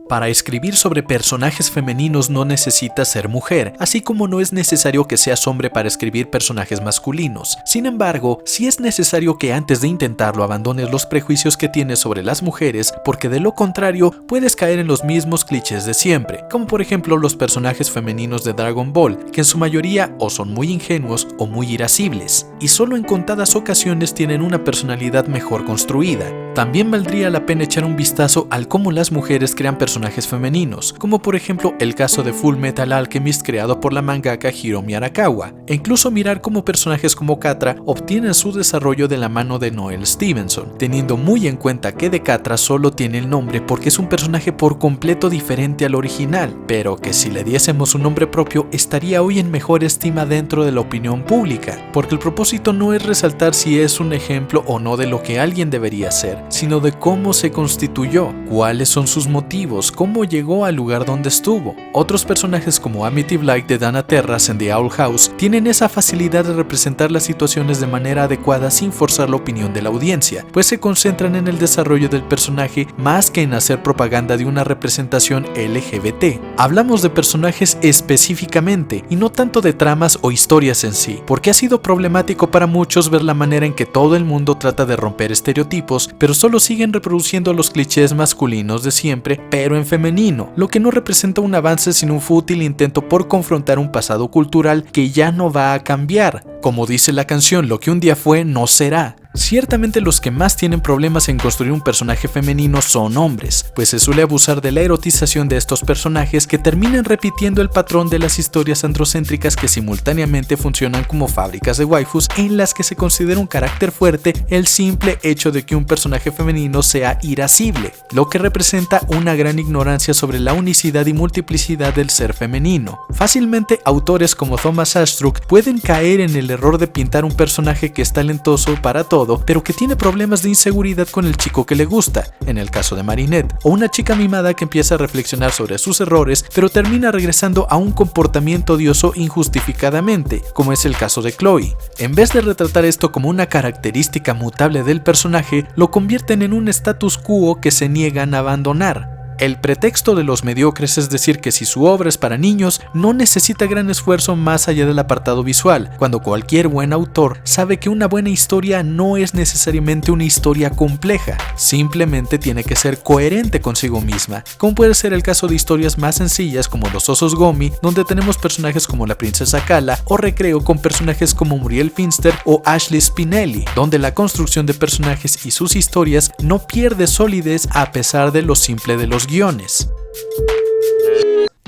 Para escribir sobre personajes femeninos no necesitas ser mujer, así como no es necesario que seas hombre para escribir personajes masculinos. Sin embargo, sí es necesario que antes de intentarlo abandones los prejuicios que tienes sobre las mujeres, porque de lo contrario puedes caer en los mismos clichés de siempre, como por ejemplo los personajes femeninos de Dragon Ball, que en su mayoría o son muy ingenuos o muy irascibles, y solo en contadas ocasiones tienen una personalidad mejor construida. También valdría la pena echar un vistazo al cómo las mujeres crean personajes femeninos, como por ejemplo el caso de Full Metal Alchemist creado por la mangaka Hiromi Arakawa, e incluso mirar cómo personajes como Catra obtienen su desarrollo de la mano de Noelle Stevenson, teniendo muy en cuenta que de Catra solo tiene el nombre porque es un personaje por completo diferente al original, pero que si le diésemos un nombre propio estaría hoy en mejor estima dentro de la opinión pública, porque el propósito no es resaltar si es un ejemplo o no de lo que alguien debería ser, sino de cómo se constituyó, cuáles son sus motivos, cómo llegó al lugar donde estuvo. Otros personajes como Amityville Light de Dana Terrace en The Owl House tienen esa facilidad de representar las situaciones de manera adecuada sin forzar la opinión de la audiencia, pues se concentran en el desarrollo del personaje más que en hacer propaganda de una representación LGBT. Hablamos de personajes específicamente y no tanto de tramas o historias en sí, porque ha sido problemático para muchos ver la manera en que todo el mundo trata de romper estereotipos, pero solo siguen reproduciendo los clichés masculinos de siempre, pero en femenino, lo que no representa un avance sino un fútil intento por confrontar un pasado cultural que ya no va a cambiar. Como dice la canción, lo que un día fue no será. Ciertamente los que más tienen problemas en construir un personaje femenino son hombres, pues se suele abusar de la erotización de estos personajes que terminan repitiendo el patrón de las historias androcéntricas que simultáneamente funcionan como fábricas de waifus en las que se considera un carácter fuerte el simple hecho de que un personaje femenino sea irascible, lo que representa una gran ignorancia sobre la unicidad y multiplicidad del ser femenino. Fácilmente autores como Thomas Astruc pueden caer en el error de pintar un personaje que es talentoso para todo, pero que tiene problemas de inseguridad con el chico que le gusta, en el caso de Marinette, o una chica mimada que empieza a reflexionar sobre sus errores, pero termina regresando a un comportamiento odioso injustificadamente, como es el caso de Chloe. En vez de retratar esto como una característica mutable del personaje, lo convierten en un status quo que se niegan a abandonar. El pretexto de los mediocres es decir que si su obra es para niños, no necesita gran esfuerzo más allá del apartado visual, cuando cualquier buen autor sabe que una buena historia no es necesariamente una historia compleja, simplemente tiene que ser coherente consigo misma, como puede ser el caso de historias más sencillas como Los Osos Gomi, donde tenemos personajes como la princesa Kala, o Recreo con personajes como Muriel Finster o Ashley Spinelli, donde la construcción de personajes y sus historias no pierde solidez a pesar de lo simple de los guiones.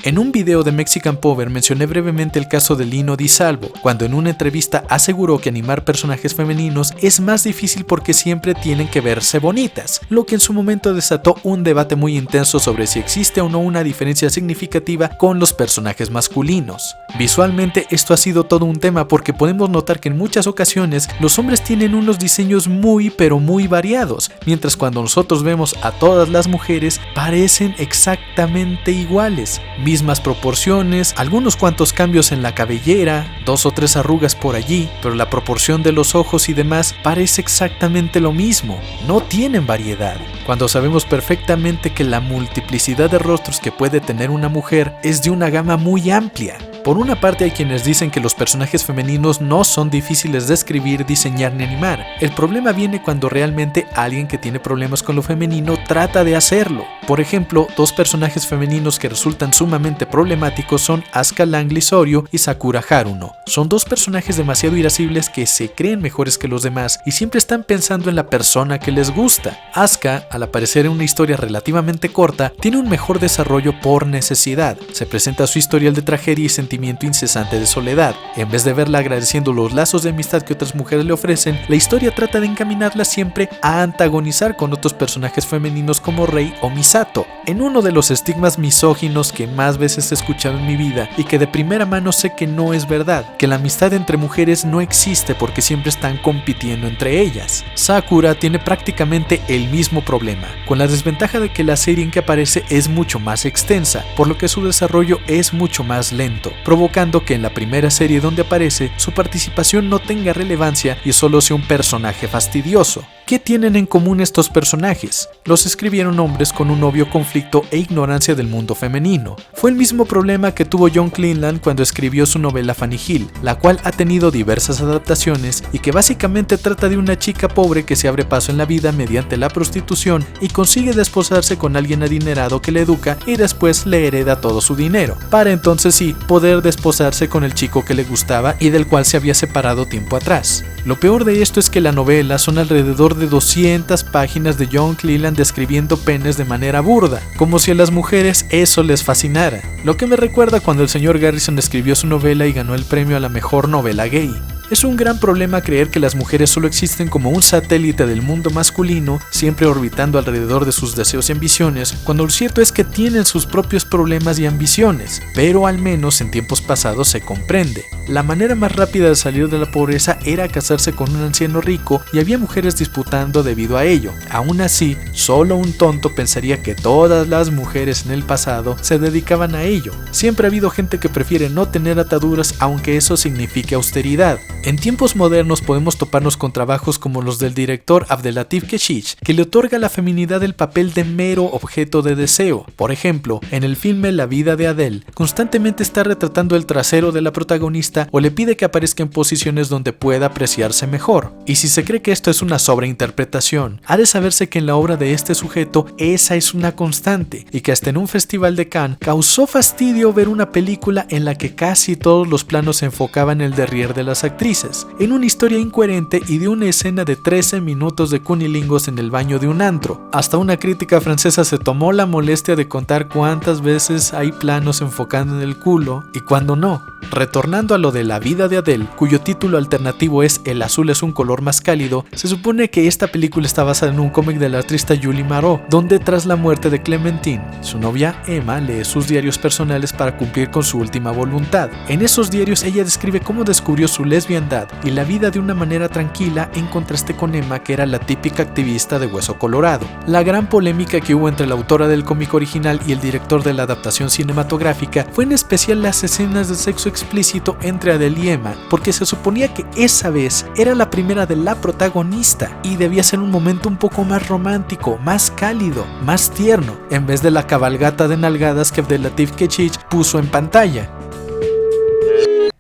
En un video de Mexican Power mencioné brevemente el caso de Lino Di Salvo, cuando en una entrevista aseguró que animar personajes femeninos es más difícil porque siempre tienen que verse bonitas, lo que en su momento desató un debate muy intenso sobre si existe o no una diferencia significativa con los personajes masculinos. Visualmente esto ha sido todo un tema porque podemos notar que en muchas ocasiones los hombres tienen unos diseños muy pero muy variados, mientras cuando nosotros vemos a todas las mujeres parecen exactamente iguales. Mismas proporciones, algunos cuantos cambios en la cabellera, 2 o 3 arrugas por allí, pero la proporción de los ojos y demás parece exactamente lo mismo, no tienen variedad. Cuando sabemos perfectamente que la multiplicidad de rostros que puede tener una mujer es de una gama muy amplia. Por una parte hay quienes dicen que los personajes femeninos no son difíciles de escribir, diseñar ni animar. El problema viene cuando realmente alguien que tiene problemas con lo femenino trata de hacerlo. Por ejemplo, 2 personajes femeninos que resultan sumamente problemáticos son Asuka Langley Soryu y Sakura Haruno. Son 2 personajes demasiado irascibles que se creen mejores que los demás y siempre están pensando en la persona que les gusta. Asuka, al aparecer en una historia relativamente corta, tiene un mejor desarrollo por necesidad. Se presenta su historial de tragedia y sentimiento incesante de soledad. En vez de verla agradeciendo los lazos de amistad que otras mujeres le ofrecen, la historia trata de encaminarla siempre a antagonizar con otros personajes femeninos como Rei o Misato, en uno de los estigmas misóginos que más veces he escuchado en mi vida y que de primera mano sé que no es verdad, que la amistad entre mujeres no existe porque siempre están compitiendo entre ellas. Sakura tiene prácticamente el mismo problema, con la desventaja de que la serie en que aparece es mucho más extensa, por lo que su desarrollo es mucho más lento, provocando que en la primera serie donde aparece su participación no tenga relevancia y solo sea un personaje fastidioso. ¿Qué tienen en común estos personajes? Los escribieron hombres con un obvio conflicto e ignorancia del mundo femenino. Fue el mismo problema que tuvo John Cleland cuando escribió su novela Fanny Hill, la cual ha tenido diversas adaptaciones y que básicamente trata de una chica pobre que se abre paso en la vida mediante la prostitución y consigue desposarse con alguien adinerado que le educa y después le hereda todo su dinero, para entonces sí poder desposarse con el chico que le gustaba y del cual se había separado tiempo atrás. Lo peor de esto es que la novela son alrededor de 200 páginas de John Cleland describiendo penes de manera burda, como si a las mujeres eso les fascinara, lo que me recuerda cuando el señor Garrison escribió su novela y ganó el premio a la mejor novela gay. Es un gran problema creer que las mujeres solo existen como un satélite del mundo masculino, siempre orbitando alrededor de sus deseos y ambiciones, cuando lo cierto es que tienen sus propios problemas y ambiciones, pero al menos en tiempos pasados se comprende. La manera más rápida de salir de la pobreza era casarse con un anciano rico y había mujeres disputando debido a ello. Aún así, solo un tonto pensaría que todas las mujeres en el pasado se dedicaban a ello. Siempre ha habido gente que prefiere no tener ataduras aunque eso signifique austeridad. En tiempos modernos podemos toparnos con trabajos como los del director Abdelatif Kechiche, que le otorga a la feminidad el papel de mero objeto de deseo. Por ejemplo, en el filme La vida de Adele, constantemente está retratando el trasero de la protagonista o le pide que aparezca en posiciones donde pueda apreciarse mejor. Y si se cree que esto es una sobreinterpretación, ha de saberse que en la obra de este sujeto esa es una constante, y que hasta en un festival de Cannes causó fastidio ver una película en la que casi todos los planos se enfocaban en el derrière de las actrices, en una historia incoherente y de una escena de 13 minutos de cunilingos en el baño de un antro. Hasta una crítica francesa se tomó la molestia de contar cuántas veces hay planos enfocando en el culo y cuándo no. Retornando a lo de La vida de Adele, cuyo título alternativo es El azul es un color más cálido, se supone que esta película está basada en un cómic de la artista Julie Marot, donde tras la muerte de Clementine, su novia Emma lee sus diarios personales para cumplir con su última voluntad. En esos diarios ella describe cómo descubrió su lesbiandad y la vida de una manera tranquila en contraste con Emma, que era la típica activista de hueso colorado. La gran polémica que hubo entre la autora del cómic original y el director de la adaptación cinematográfica fue en especial las escenas de sexo explícito entre Adele y Emma, porque se suponía que esa vez era la primera de la protagonista y debía ser un momento un poco más romántico, más cálido, más tierno, en vez de la cabalgata de nalgadas que Abdelatif Kechiche puso en pantalla.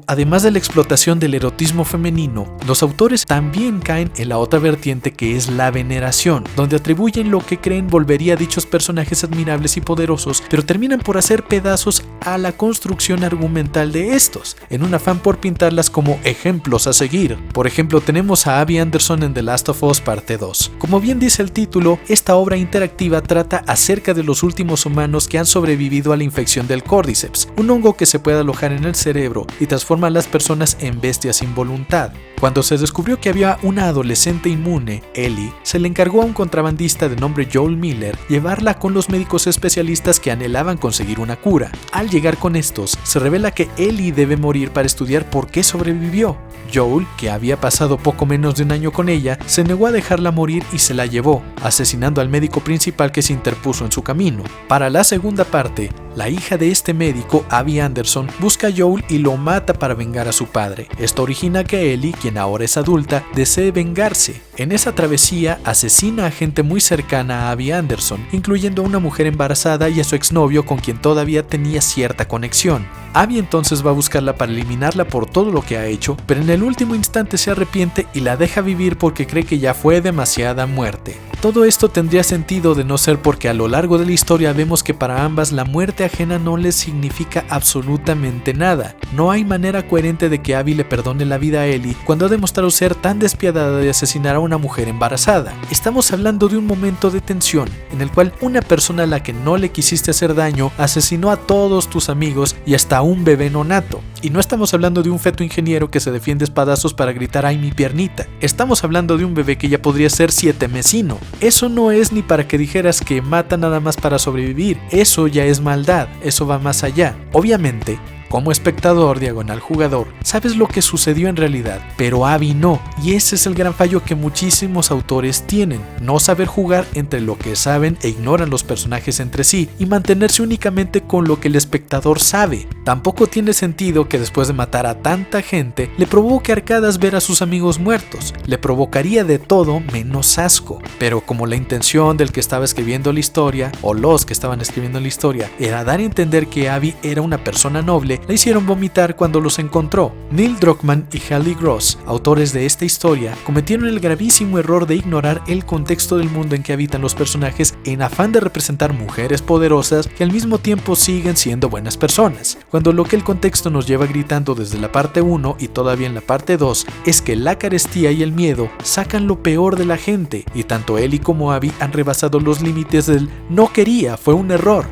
Además de la explotación del erotismo femenino, los autores también caen en la otra vertiente que es la veneración, donde atribuyen lo que creen volvería a dichos personajes admirables y poderosos, pero terminan por hacer pedazos a la construcción argumental de estos, en un afán por pintarlas como ejemplos a seguir. Por ejemplo, tenemos a Abby Anderson en The Last of Us Parte 2. Como bien dice el título, esta obra interactiva trata acerca de los últimos humanos que han sobrevivido a la infección del Cordyceps, un hongo que se puede alojar en el cerebro y transforma a las personas en bestias sin voluntad. Cuando se descubrió que había una adolescente inmune, Ellie, se le encargó a un contrabandista de nombre Joel Miller llevarla con los médicos especialistas que anhelaban conseguir una cura. Al llegar con estos, se revela que Ellie debe morir para estudiar por qué sobrevivió. Joel, que había pasado poco menos de un año con ella, se negó a dejarla morir y se la llevó, asesinando al médico principal que se interpuso en su camino. Para la segunda parte, la hija de este médico, Abby Anderson, busca a Joel y lo mata para vengar a su padre. Esto origina que Ellie, quien ahora es adulta, desee vengarse. En esa travesía, asesina a gente muy cercana a Abby Anderson, incluyendo a una mujer embarazada y a su exnovio con quien todavía tenía cierta conexión. Abby entonces va a buscarla para eliminarla por todo lo que ha hecho, pero en el último instante se arrepiente y la deja vivir porque cree que ya fue demasiada muerte. Todo esto tendría sentido de no ser porque a lo largo de la historia vemos que para ambas la muerte ajena no les significa absolutamente nada. No hay manera coherente de que Abby le perdone la vida a Ellie cuando ha demostrado ser tan despiadada de asesinar a una mujer embarazada. Estamos hablando de un momento de tensión en el cual una persona a la que no le quisiste hacer daño asesinó a todos tus amigos y hasta a un bebé nonato. Y no estamos hablando de un feto ingeniero que se defiende a espadazos para gritar ¡ay mi piernita! Estamos hablando de un bebé que ya podría ser 7mesino. Eso no es ni para que dijeras que mata nada más para sobrevivir. Eso ya es maldad, eso va más allá. Obviamente, Como espectador, /jugador, sabes lo que sucedió en realidad, pero Abby no, y ese es el gran fallo que muchísimos autores tienen, no saber jugar entre lo que saben e ignoran los personajes entre sí y mantenerse únicamente con lo que el espectador sabe. Tampoco tiene sentido que después de matar a tanta gente le provoque arcadas ver a sus amigos muertos, le provocaría de todo menos asco, pero como la intención del que estaba escribiendo la historia, o los que estaban escribiendo la historia, era dar a entender que Abby era una persona noble, la hicieron vomitar cuando los encontró. Neil Druckmann y Hallie Gross, autores de esta historia, cometieron el gravísimo error de ignorar el contexto del mundo en que habitan los personajes en afán de representar mujeres poderosas que al mismo tiempo siguen siendo buenas personas, cuando lo que el contexto nos lleva gritando desde la parte 1 y todavía en la parte 2 es que la carestía y el miedo sacan lo peor de la gente, y tanto Ellie como Abby han rebasado los límites del no quería, fue un error.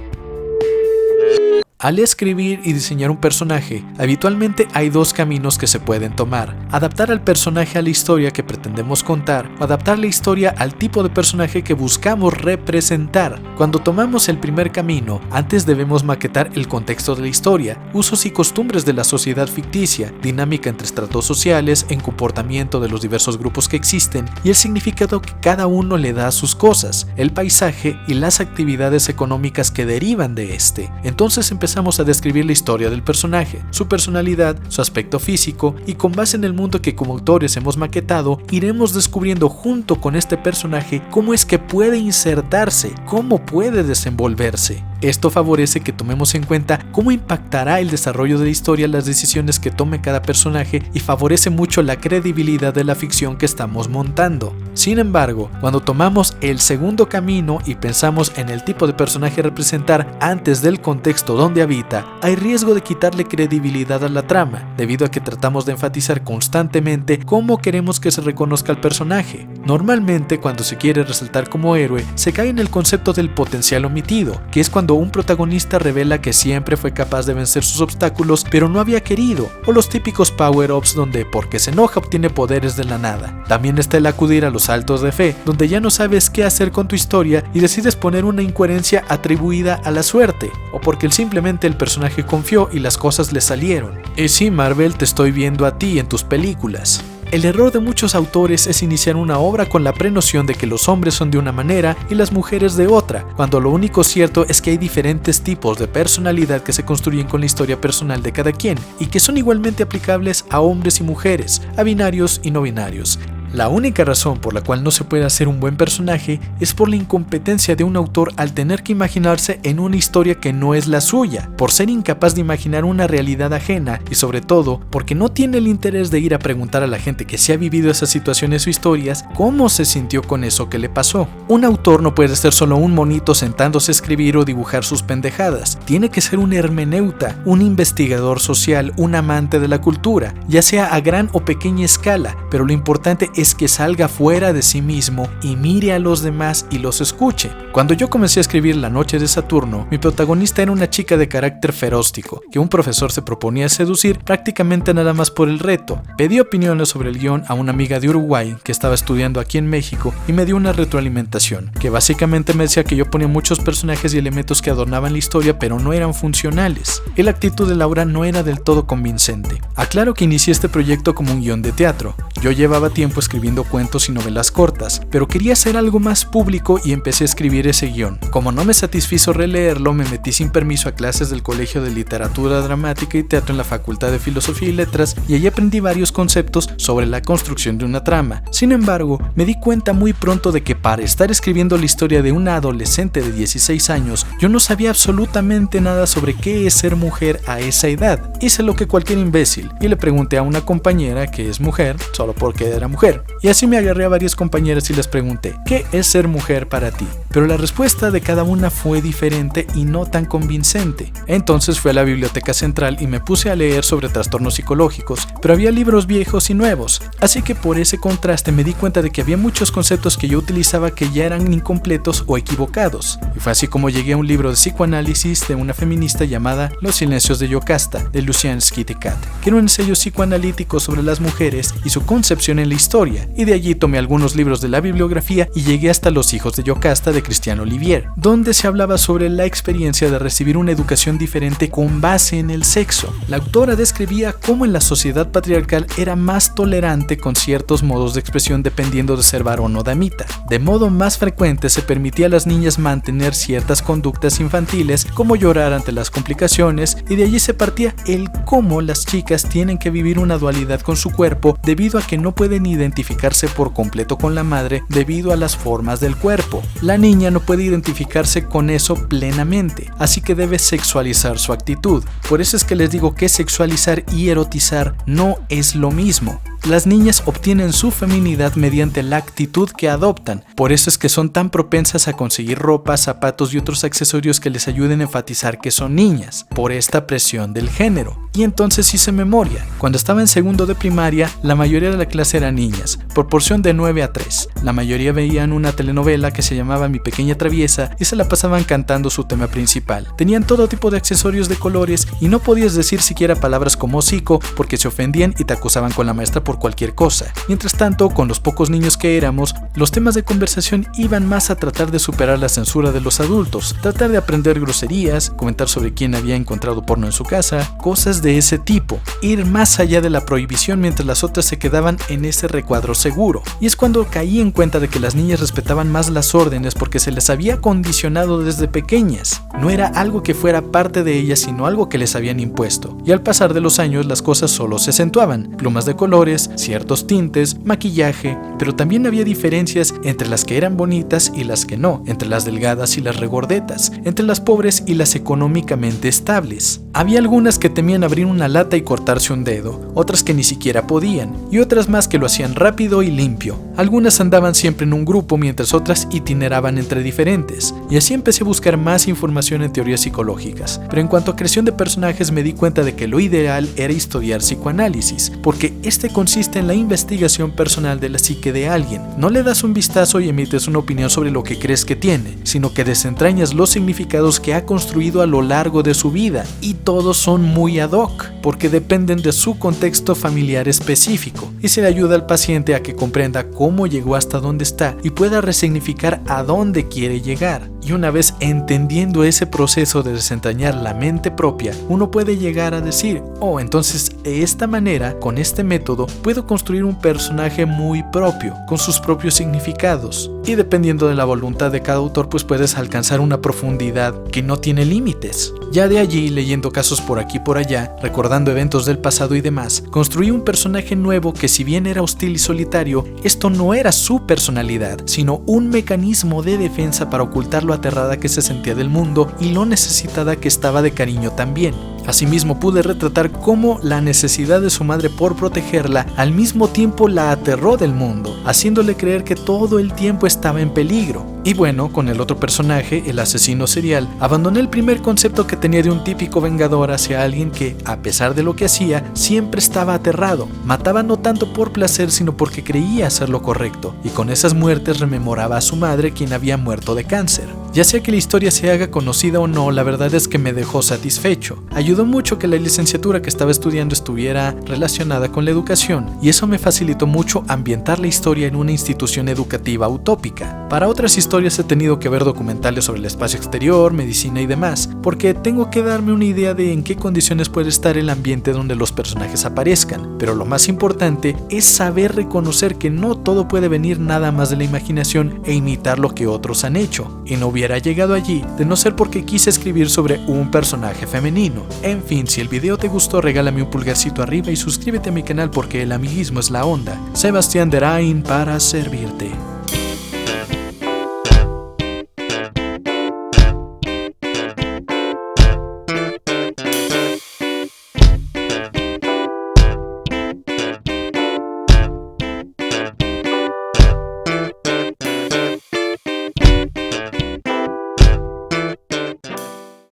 Al escribir y diseñar un personaje, habitualmente hay dos caminos que se pueden tomar: adaptar al personaje a la historia que pretendemos contar o adaptar la historia al tipo de personaje que buscamos representar. Cuando tomamos el primer camino, antes debemos maquetar el contexto de la historia, usos y costumbres de la sociedad ficticia, dinámica entre estratos sociales, en comportamiento de los diversos grupos que existen y el significado que cada uno le da a sus cosas, el paisaje y las actividades económicas que derivan de este. Entonces empezamos a describir la historia del personaje, su personalidad, su aspecto físico, y con base en el mundo que como autores hemos maquetado, iremos descubriendo junto con este personaje cómo es que puede insertarse, cómo puede desenvolverse. Esto favorece que tomemos en cuenta cómo impactará el desarrollo de la historia las decisiones que tome cada personaje y favorece mucho la credibilidad de la ficción que estamos montando. Sin embargo, cuando tomamos el segundo camino y pensamos en el tipo de personaje a representar antes del contexto donde habita, hay riesgo de quitarle credibilidad a la trama, debido a que tratamos de enfatizar constantemente cómo queremos que se reconozca al personaje. Normalmente, cuando se quiere resaltar como héroe, se cae en el concepto del potencial omitido, que es cuando un protagonista revela que siempre fue capaz de vencer sus obstáculos, pero no había querido, o los típicos power-ups donde porque se enoja obtiene poderes de la nada. También está el acudir a los saltos de fe, donde ya no sabes qué hacer con tu historia y decides poner una incoherencia atribuida a la suerte, o porque simplemente el personaje confió y las cosas le salieron. Y sí, Marvel, te estoy viendo a ti en tus películas. El error de muchos autores es iniciar una obra con la prenoción de que los hombres son de una manera y las mujeres de otra, cuando lo único cierto es que hay diferentes tipos de personalidad que se construyen con la historia personal de cada quien y que son igualmente aplicables a hombres y mujeres, a binarios y no binarios. La única razón por la cual no se puede hacer un buen personaje es por la incompetencia de un autor al tener que imaginarse en una historia que no es la suya, por ser incapaz de imaginar una realidad ajena y sobre todo porque no tiene el interés de ir a preguntar a la gente que se ha vivido esas situaciones o historias cómo se sintió con eso que le pasó. Un autor no puede ser solo un monito sentándose a escribir o dibujar sus pendejadas, tiene que ser un hermeneuta, un investigador social, un amante de la cultura, ya sea a gran o pequeña escala, pero lo importante es que salga fuera de sí mismo y mire a los demás y los escuche. Cuando yo comencé a escribir La Noche de Saturno, mi protagonista era una chica de carácter feróstico, que un profesor se proponía seducir prácticamente nada más por el reto. Pedí opiniones sobre el guión a una amiga de Uruguay que estaba estudiando aquí en México y me dio una retroalimentación, que básicamente me decía que yo ponía muchos personajes y elementos que adornaban la historia pero no eran funcionales, y la actitud de Laura no era del todo convincente. Aclaro que inicié este proyecto como un guión de teatro. Yo llevaba tiempo escribiendo cuentos y novelas cortas, pero quería hacer algo más público y empecé a escribir ese guión. Como no me satisfizo releerlo, me metí sin permiso a clases del Colegio de Literatura Dramática y Teatro en la Facultad de Filosofía y Letras y allí aprendí varios conceptos sobre la construcción de una trama. Sin embargo, me di cuenta muy pronto de que para estar escribiendo la historia de una adolescente de 16 años, yo no sabía absolutamente nada sobre qué es ser mujer a esa edad. Hice lo que cualquier imbécil y le pregunté a una compañera que es mujer, solo porque era mujer. Y así me agarré a varias compañeras y les pregunté, ¿qué es ser mujer para ti? Pero la respuesta de cada una fue diferente y no tan convincente. Entonces fui a la Biblioteca Central y me puse a leer sobre trastornos psicológicos, pero había libros viejos y nuevos. Así que por ese contraste me di cuenta de que había muchos conceptos que yo utilizaba que ya eran incompletos o equivocados. Y fue así como llegué a un libro de psicoanálisis de una feminista llamada Los silencios de Yocasta, de Luciane Scitti-Cat, que era un ensayo psicoanalítico sobre las mujeres y su concepción en la historia, y de allí tomé algunos libros de la bibliografía y llegué hasta Los hijos de Yocasta de Christian Olivier, donde se hablaba sobre la experiencia de recibir una educación diferente con base en el sexo. La autora describía cómo en la sociedad patriarcal era más tolerante con ciertos modos de expresión dependiendo de ser varón o damita. De modo más frecuente se permitía a las niñas mantener ciertas conductas infantiles como llorar ante las complicaciones, y de allí se partía el cómo las chicas tienen que vivir una dualidad con su cuerpo debido a que no pueden identificarse por completo con la madre debido a las formas del cuerpo. La niña no puede identificarse con eso plenamente, así que debe sexualizar su actitud. Por eso es que les digo que sexualizar y erotizar no es lo mismo. Las niñas obtienen su feminidad mediante la actitud que adoptan, por eso es que son tan propensas a conseguir ropa, zapatos y otros accesorios que les ayuden a enfatizar que son niñas, por esta presión del género. Y entonces hice memoria. Cuando estaba en segundo de primaria, la mayoría de la clase eran niñas, proporción de 9 a 3. La mayoría veían una telenovela que se llamaba Mi Pequeña Traviesa y se la pasaban cantando su tema principal. Tenían todo tipo de accesorios de colores y no podías decir siquiera palabras como hocico porque se ofendían y te acusaban con la maestra por cualquier cosa. Mientras tanto, con los pocos niños que éramos, los temas de conversación iban más a tratar de superar la censura de los adultos, tratar de aprender groserías, comentar sobre quién había encontrado porno en su casa, cosas de ese tipo, ir más allá de la prohibición mientras las otras se quedaban en ese recuadro seguro. Y es cuando caí en cuenta de que las niñas respetaban más las órdenes porque se les había condicionado desde pequeñas. No era algo que fuera parte de ellas, sino algo que les habían impuesto. Y al pasar de los años las cosas solo se acentuaban, plumas de colores, ciertos tintes, maquillaje, pero también había diferencias entre las que eran bonitas y las que no, entre las delgadas y las regordetas, entre las pobres y las económicamente estables. Había algunas que temían abrir una lata y cortarse un dedo, otras que ni siquiera podían, y otras más que lo hacían rápido y limpio. Algunas andaban siempre en un grupo mientras otras itineraban entre diferentes, y así empecé a buscar más información en teorías psicológicas. Pero en cuanto a creación de personajes me di cuenta de que lo ideal era estudiar psicoanálisis, porque este consiste en la investigación personal de la psique de alguien. No le das un vistazo y emites una opinión sobre lo que crees que tiene, sino que desentrañas los significados que ha construido a lo largo de su vida, y todos son muy ad hoc, porque dependen de su contexto familiar específico, y se le ayuda al paciente a que comprenda cómo llegó hasta donde está y pueda resignificar a dónde quiere llegar. Y una vez entendiendo ese proceso de desentrañar la mente propia, uno puede llegar a decir, oh, entonces de esta manera, con este método, puedo construir un personaje muy propio, con sus propios significados. Y dependiendo de la voluntad de cada autor, pues puedes alcanzar una profundidad que no tiene límites. Ya de allí, leyendo casos por aquí y por allá, recordando eventos del pasado y demás, construí un personaje nuevo que, si bien era hostil y solitario, esto no era su personalidad, sino un mecanismo de defensa para ocultar lo aterrada que se sentía del mundo y lo necesitada que estaba de cariño también. Asimismo, pude retratar cómo la necesidad de su madre por protegerla al mismo tiempo la aterró del mundo, haciéndole creer que todo el tiempo estaba en peligro. Y bueno, con el otro personaje, el asesino serial, abandoné el primer concepto que tenía de un típico vengador hacia alguien que, a pesar de lo que hacía, siempre estaba aterrado. Mataba no tanto por placer, sino porque creía hacer lo correcto, y con esas muertes rememoraba a su madre, quien había muerto de cáncer. Ya sea que la historia se haga conocida o no, la verdad es que me dejó satisfecho. Ayudó mucho que la licenciatura que estaba estudiando estuviera relacionada con la educación, y eso me facilitó mucho ambientar la historia en una institución educativa utópica. Para otras historias he tenido que ver documentales sobre el espacio exterior, medicina y demás, porque tengo que darme una idea de en qué condiciones puede estar el ambiente donde los personajes aparezcan. Pero lo más importante es saber reconocer que no todo puede venir nada más de la imaginación e imitar lo que otros han hecho, y no hubiera llegado allí de no ser porque quise escribir sobre un personaje femenino. En fin, si el video te gustó, regálame un pulgarcito arriba y suscríbete a mi canal, porque el amiguismo es la onda. Sebastián Derain para servirte.